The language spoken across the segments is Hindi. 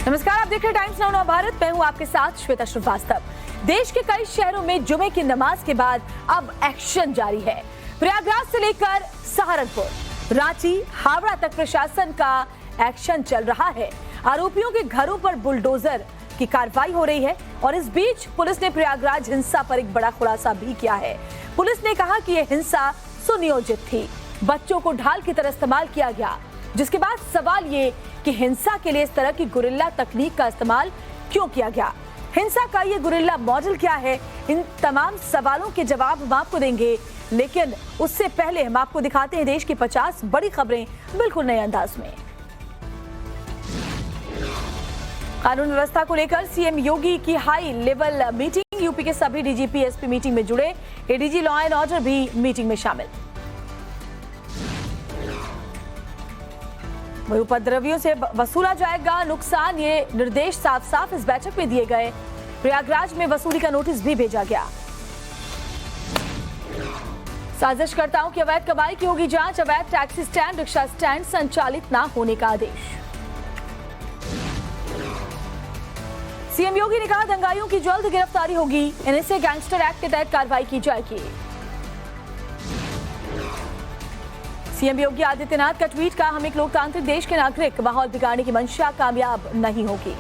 नमस्कार, आप देख रहे हैं टाइम्स नाउ भारत। मैं हूं आपके साथ श्वेता श्रीवास्तव। देश के कई शहरों में जुमे की नमाज के बाद अब एक्शन जारी है। प्रयागराज से लेकर सहारनपुर, रांची, हावड़ा तक प्रशासन का एक्शन चल रहा है। आरोपियों के घरों पर बुलडोजर की कार्रवाई हो रही है और इस बीच पुलिस ने प्रयागराज हिंसा पर एक बड़ा खुलासा भी किया है। पुलिस ने कहा कि यह हिंसा सुनियोजित थी, बच्चों को ढाल की तरह इस्तेमाल किया गया, जिसके बाद सवाल ये कि हिंसा के लिए इस तरह की गुरिल्ला तकनीक का इस्तेमाल क्यों किया गया। हिंसा का ये गुरिल्ला मॉडल क्या है, इन तमाम सवालों के जवाब हम आपको देंगे, लेकिन उससे पहले हम आपको दिखाते हैं देश की 50 बड़ी खबरें बिल्कुल नए अंदाज में। कानून व्यवस्था को लेकर सीएम योगी की हाई लेवल मीटिंग, यूपी के सभी डीजीपी एसपी मीटिंग में जुड़े, एडीजी लॉ एंड ऑर्डर भी मीटिंग में शामिल। वही उपद्रवियों से वसूला जाएगा नुकसान, ये निर्देश साफ साफ इस बैठक में दिए गए। प्रयागराज में वसूली का नोटिस भी भेजा गया। साजिशकर्ताओं की अवैध कमाई की होगी जांच, अवैध टैक्सी स्टैंड, रिक्शा स्टैंड संचालित न होने का आदेश। सीएम योगी ने कहा दंगाइयों की जल्द गिरफ्तारी होगी, एनएसए गैंगस्टर एक्ट के तहत कार्रवाई की जाएगी। सीएम योगी आदित्यनाथ का ट्वीट, का हम एक लोकतांत्रिक देश के नागरिक, माहौल बिगाड़ने की मंशा कामयाब नहीं होगी।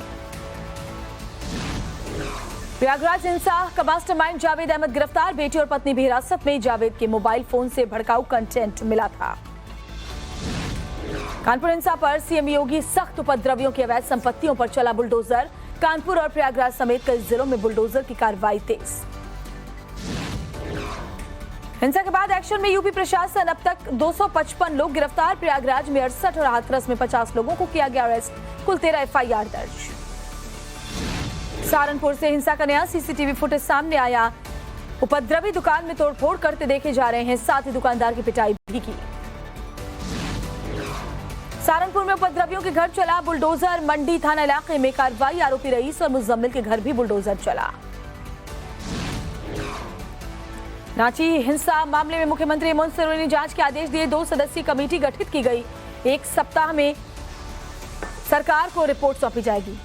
प्रयागराज हिंसा का मास्टरमाइंड जावेद अहमद गिरफ्तार, बेटी और पत्नी भी हिरासत में, जावेद के मोबाइल फोन से भड़काऊ कंटेंट मिला था। कानपुर हिंसा पर सीएम योगी, सख्त उपद्रवियों की अवैध संपत्तियों पर चला बुलडोजर, कानपुर और प्रयागराज समेत कई जिलों में बुलडोजर की कार्रवाई तेज। हिंसा के बाद एक्शन में यूपी प्रशासन, अब तक 255 लोग गिरफ्तार, प्रयागराज में 68 और हाथरस में 50 लोगों को किया गया अरेस्ट, कुल 13 एफआईआर दर्ज। सहारनपुर से हिंसा का नया सीसीटीवी फुटेज सामने आया, उपद्रवी दुकान में तोड़फोड़ करते देखे जा रहे हैं, साथ ही दुकानदार की पिटाई भी की। सहारनपुर में उपद्रवियों के घर चला बुलडोजर, मंडी थाना इलाके में कार्रवाई, आरोपी रईस और मुजम्मिल के घर भी बुलडोजर चला। रांची हिंसा मामले में मुख्यमंत्री हेमंत सोरेन ने जांच के आदेश दिए, 2 सदस्यीय कमेटी गठित की गई, 1 सप्ताह में सरकार को रिपोर्ट सौंपी जाएगी।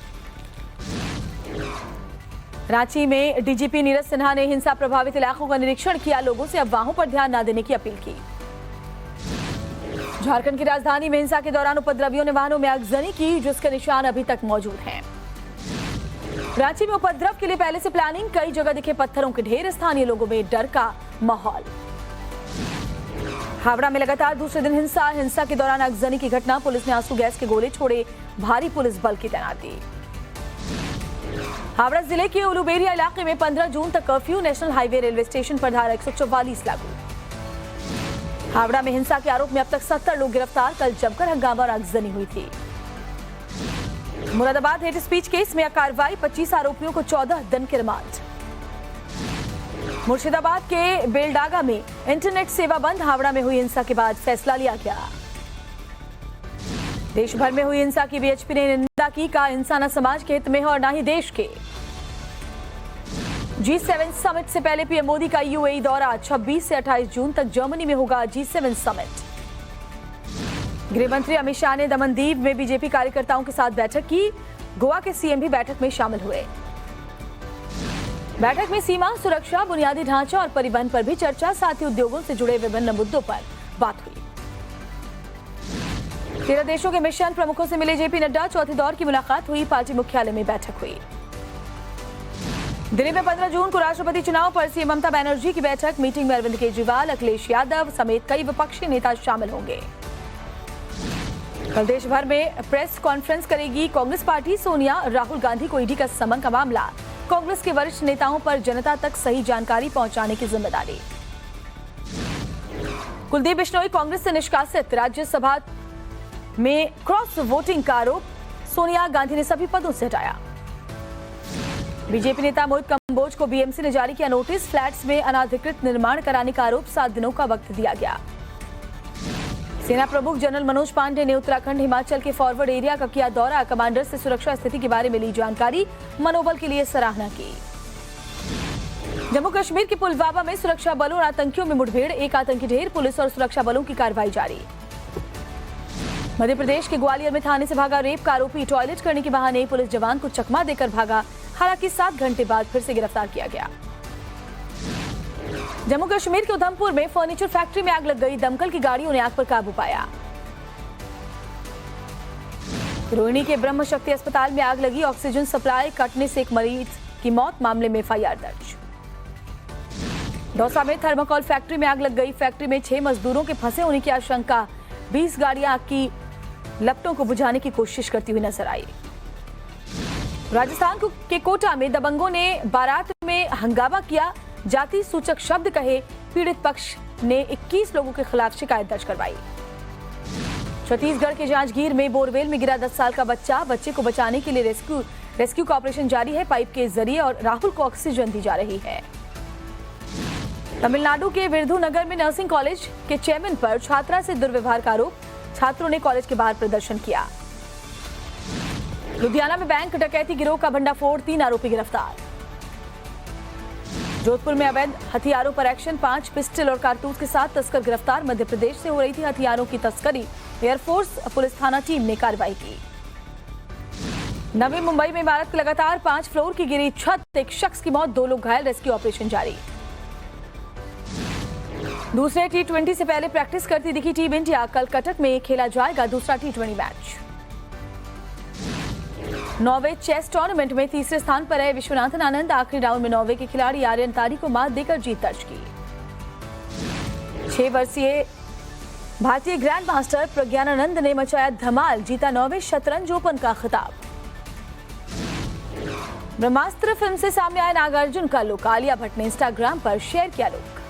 रांची में डीजीपी नीरज सिन्हा ने हिंसा प्रभावित इलाकों का निरीक्षण किया, लोगों से अफवाहों पर ध्यान न देने की अपील की। झारखंड की राजधानी में हिंसा के दौरान उपद्रवियों ने वाहनों में आगजनी की, जिसके निशान अभी तक मौजूद हैं। रांची में उपद्रव के लिए पहले से प्लानिंग, कई जगह दिखे पत्थरों के ढेर, स्थानीय लोगों में डर का माहौल। हावड़ा में लगातार दूसरे दिन हिंसा के दौरान आगजनी की घटना, पुलिस ने आंसू गैस के गोले छोड़े, भारी पुलिस बल की तैनाती। हावड़ा जिले के उलुबेरिया इलाके में 15 जून तक curfew, national highway railway station पर धारा 144 लागू। हावड़ा में हिंसा के आरोप में अब तक 70 लोग गिरफ्तार, कल जमकर हंगामा और आगजनी हुई थी। मुरादाबाद हेट स्पीच केस में कार्रवाई, 25 आरोपियों को 14 दिन की रिमांड। मुर्शिदाबाद के बेलडागा में इंटरनेट सेवा बंद, हावड़ा में हुई हिंसा के बाद फैसला लिया गया। देश भर में हुई हिंसा की बीएचपी ने निंदा की, कहा हिंसा न समाज के हित में है और न ही देश के। G7 समिट से पहले पीएम मोदी का यूएई दौरा, 26 से 28 जून तक जर्मनी में होगा G7 समिट। गृह मंत्री अमित शाह ने दमनदीव में बीजेपी कार्यकर्ताओं के साथ बैठक की, गोवा के सीएम भी बैठक में शामिल हुए। बैठक में सीमा सुरक्षा, बुनियादी ढांचा और परिवहन पर भी चर्चा, साथ ही उद्योगों से जुड़े विभिन्न मुद्दों पर बात हुई। 13 देशों के मिशन प्रमुखों से मिले जेपी नड्डा, चौथे दौर की मुलाकात हुई, पार्टी मुख्यालय में बैठक हुई। दिल्ली में 15 जून को राष्ट्रपति चुनाव पर सीएम ममता बनर्जी की बैठक, मीटिंग में अरविंद केजरीवाल, अखिलेश यादव समेत कई विपक्षी नेता शामिल होंगे। कल देश भर में प्रेस कॉन्फ्रेंस करेगी कांग्रेस पार्टी, सोनिया, राहुल गांधी को ईडी का समन का मामला, कांग्रेस के वरिष्ठ नेताओं पर जनता तक सही जानकारी पहुंचाने की जिम्मेदारी। कुलदीप बिश्नोई कांग्रेस से निष्कासित, राज्यसभा में क्रॉस वोटिंग का आरोप, सोनिया गांधी ने सभी पदों से हटाया। बीजेपी नेता मोहित कंबोज को बीएमसी ने जारी किया नोटिस, फ्लैट्स में अनाधिकृत निर्माण कराने का आरोप, 7 दिनों का वक्त दिया गया। सेना प्रमुख जनरल मनोज पांडे ने उत्तराखंड हिमाचल के फॉरवर्ड एरिया का किया दौरा, कमांडर से सुरक्षा स्थिति के बारे में ली जानकारी, मनोबल के लिए सराहना की। जम्मू कश्मीर के पुलवामा में सुरक्षा बलों और आतंकियों में मुठभेड़, 1 आतंकी ढेर, पुलिस और सुरक्षा बलों की कार्रवाई जारी। मध्य प्रदेश के ग्वालियर में थाने से भागा रेप का आरोपी टॉयलेट करने के बहाने पुलिस जवान को चकमा देकर भागा। हालांकि 7 घंटे बाद फिर से गिरफ्तार किया गया। जम्मू कश्मीर के उधमपुर में फर्नीचर फैक्ट्री में आग लग गई। दमकल की गाड़ियों ने आग पर काबू पाया। रोहिणी के ब्रह्म शक्ति अस्पताल में आग लगी। ऑक्सीजन सप्लाई कटने से एक मरीज की मौत, मामले में एफआईआर दर्ज। दौसा में थर्मोकोल फैक्ट्री में आग लग गई। फैक्ट्री में 6 मजदूरों के फंसे होने की आशंका। 20 गाड़ियां आग की लपटों को बुझाने की कोशिश करती हुई नजर आई। राजस्थान के कोटा में दबंगों ने बारात में हंगामा किया। जाति सूचक शब्द कहे। पीड़ित पक्ष ने 21 लोगों के खिलाफ शिकायत दर्ज करवाई। छत्तीसगढ़ के जांजगीर में बोरवेल में गिरा 10 साल का बच्चा। बच्चे को बचाने के लिए रेस्क्यू का ऑपरेशन जारी है। पाइप के जरिए और राहुल को ऑक्सीजन दी जा रही है। तमिलनाडु के विरुधुनगर में नर्सिंग कॉलेज के चेयरमैन पर छात्रा से दुर्व्यवहार का आरोप। छात्रों ने कॉलेज के बाहर प्रदर्शन किया। लुधियाना में बैंक डकैती गिरोह का भंडाफोड़, 3 आरोपी गिरफ्तार। जोधपुर में अवैध हथियारों पर एक्शन, 5 पिस्टल और कारतूस के साथ तस्कर गिरफ्तार। मध्य प्रदेश से हो रही थी हथियारों की तस्करी। एयरफोर्स पुलिस थाना टीम ने कार्रवाई की। नवी मुंबई में इमारत की लगातार 5 फ्लोर की गिरी छत, एक शख्स की मौत, 2 लोग घायल। रेस्क्यू ऑपरेशन जारी। दूसरे T20 से पहले प्रैक्टिस करती दिखी टीम इंडिया। कल कटक में खेला जाएगा दूसरा T20 match. Norway chess tournament में तीसरे स्थान पर है विश्वनाथन आनंद। आखिरी राउंड में नॉर्वे के खिलाड़ी आर्यन तारी को मात देकर जीत दर्ज की। 6 वर्षीय भारतीय ग्रैंड मास्टर प्रज्ञानानंद ने मचाया धमाल, जीता 9वें शतरंज ओपन का खिताब। ब्रह्मास्त्र फिल्म से सामने आया नागार्जुन का लुक। आलिया भट्ट ने इंस्टाग्राम पर शेयर किया लुक।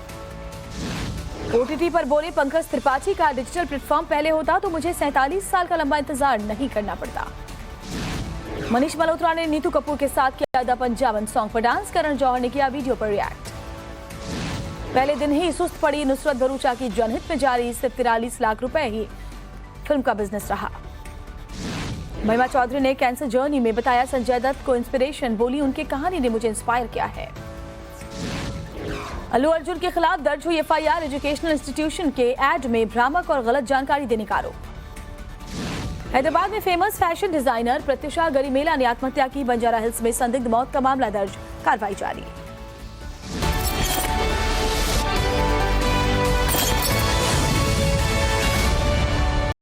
OTT पर बोले पंकज त्रिपाठी का डिजिटल प्लेटफॉर्म पहले होता तो मुझे 47 साल का लंबा इंतजार नहीं करना पड़ता। मनीष मल्होत्रा ने नीतू कपूर के साथ किया द पंजाबन सॉन्ग पर डांस। करण जौहर ने किया वीडियो पर रिएक्ट। पहले दिन ही सुस्त पड़ी नुसरत भरूचा की जनहित में जारी। सिर्फ 43 लाख रुपए ही फिल्म का बिजनेस रहा। महिमा चौधरी ने कैंसर जर्नी में बताया संजय दत्त को इंस्पिरेशन। बोली उनकी कहानी ने मुझे इंस्पायर किया है। अल्लू अर्जुन के खिलाफ दर्ज हुई एफआईआर। एजुकेशनल इंस्टीट्यूशन के एड में भ्रामक और गलत जानकारी देने का आरोप। हैदराबाद में famous fashion designer Pratyusha Garimella ने आत्महत्या की। बंजारा हिल्स में संदिग्ध मौत का मामला दर्ज, कार्रवाई जारी।